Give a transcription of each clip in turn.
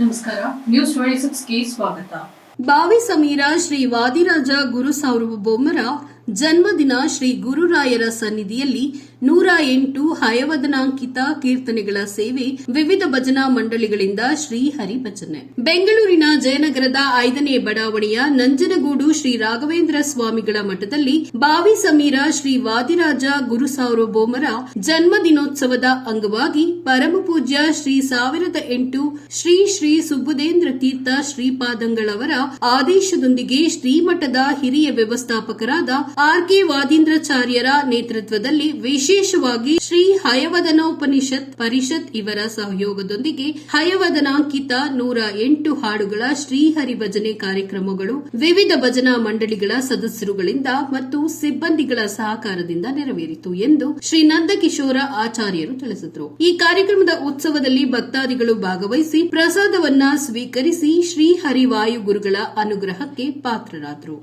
ನಮಸ್ಕಾರ. ನ್ಯೂಸ್ 26ಗೆ ಸ್ವಾಗತ. ಬಾವಿ ಸಮೀರ ಶ್ರೀ ವಾದಿರಾಜ ಗುರುಸಾರ್ವಭೌಮರ ಜನ್ಮದಿನ ಶ್ರೀ ಗುರುರಾಯರ ಸನ್ನಿಧಿಯಲ್ಲಿ 108 ಹಯವದನಾಂಕಿತ ಕೀರ್ತನೆಗಳ ಸೇವೆ, ವಿವಿಧ ಭಜನಾ ಮಂಡಳಿಗಳಿಂದ ಶ್ರೀ ಹರಿಭಜನೆ. ಬೆಂಗಳೂರಿನ ಜಯನಗರದ 5ನೇ ಬಡಾವಣೆಯ ನಂಜನಗೂಡು ಶ್ರೀ ರಾಘವೇಂದ್ರ ಸ್ವಾಮಿಗಳ ಮಠದಲ್ಲಿ ಬಾವಿ ಸಮೀರ ಶ್ರೀ ವಾದಿರಾಜ ಗುರುಸಾರ್ವಭೌಮರ ಜನ್ಮದಿನೋತ್ಸವದ ಅಂಗವಾಗಿ ಪರಮಪೂಜ್ಯ ಶ್ರೀ 1008 ಶ್ರೀ ಶ್ರೀ ಸುಬುಧೇಂದ್ರ ತೀರ್ಥ ಶ್ರೀಪಾದಂಗಳವರ ಆದೇಶದೊಂದಿಗೆ ಶ್ರೀಮಠದ ಹಿರಿಯ ವ್ಯವಸ್ಥಾಪಕರಾದ ಆರ್.ಕೆ. ವಾದೀಂದ್ರಾಚಾರ್ಯರ ನೇತೃತ್ವದಲ್ಲಿ ವಿಶೇಷವಾಗಿ ಶ್ರೀ ಹಯವದನೋಪನಿಷತ್ ಪರಿಷತ್ ಇವರ ಸಹಯೋಗದೊಂದಿಗೆ ಹಯವದನಾಂಕಿತ 108 ಹಾಡುಗಳ ಶ್ರೀಹರಿ ಭಜನೆ ಕಾರ್ಯಕ್ರಮಗಳು ವಿವಿಧ ಭಜನಾ ಮಂಡಳಿಗಳ ಸದಸ್ಯರುಗಳಿಂದ ಮತ್ತು ಸಿಬ್ಬಂದಿಗಳ ಸಹಕಾರದಿಂದ ನೆರವೇರಿತು ಎಂದು ಶ್ರೀ ನಂದಕಿಶೋರ ಆಚಾರ್ಯರು ತಿಳಿಸಿದರು. ಈ ಕಾರ್ಯಕ್ರಮದ ಉತ್ಸವದಲ್ಲಿ ಭಕ್ತಾದಿಗಳು ಭಾಗವಹಿಸಿ ಪ್ರಸಾದವನ್ನ ಸ್ವೀಕರಿಸಿ ಶ್ರೀ ಹರಿವಾಯು ಗುರುಗಳ ಅನುಗ್ರಹಕ್ಕೆ ಪಾತ್ರರಾದರು.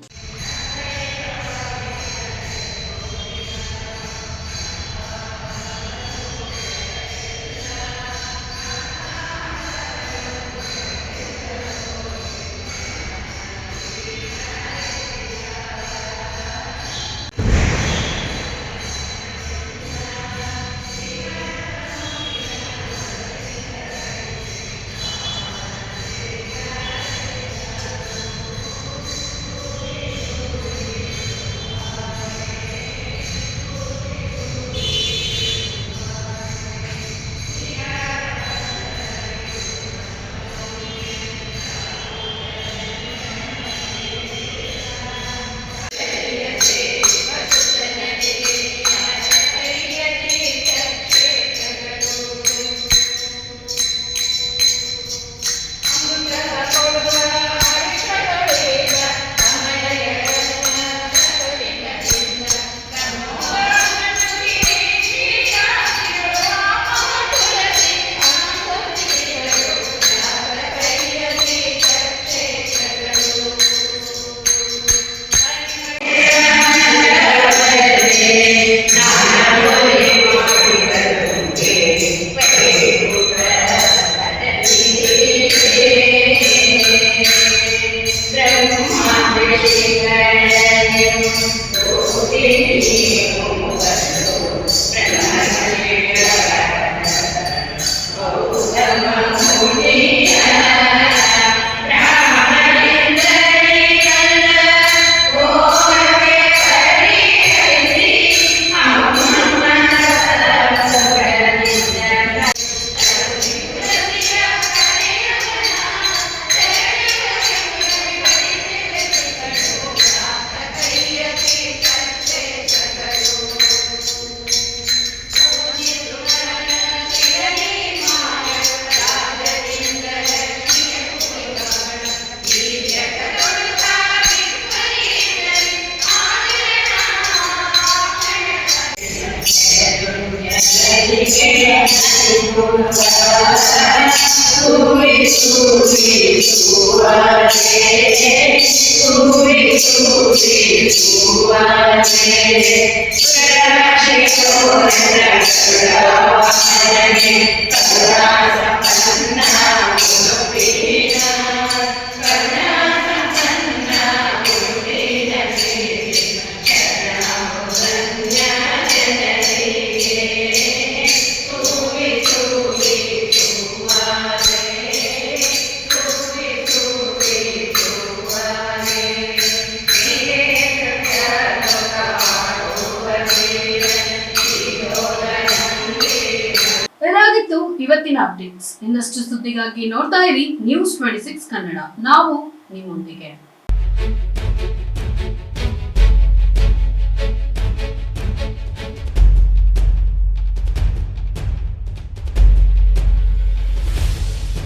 ಇವತ್ತಿನ ಅಪ್ಡೇಟ್ಸ್. ಇನ್ನಷ್ಟು ಸುದ್ದಿಗಾಗಿ ನೋಡ್ತಾ ಇರಿ ನ್ಯೂಸ್ 26 ಕನ್ನಡ. ನಾವು ನಿಮ್ಮೊಂದಿಗೆ.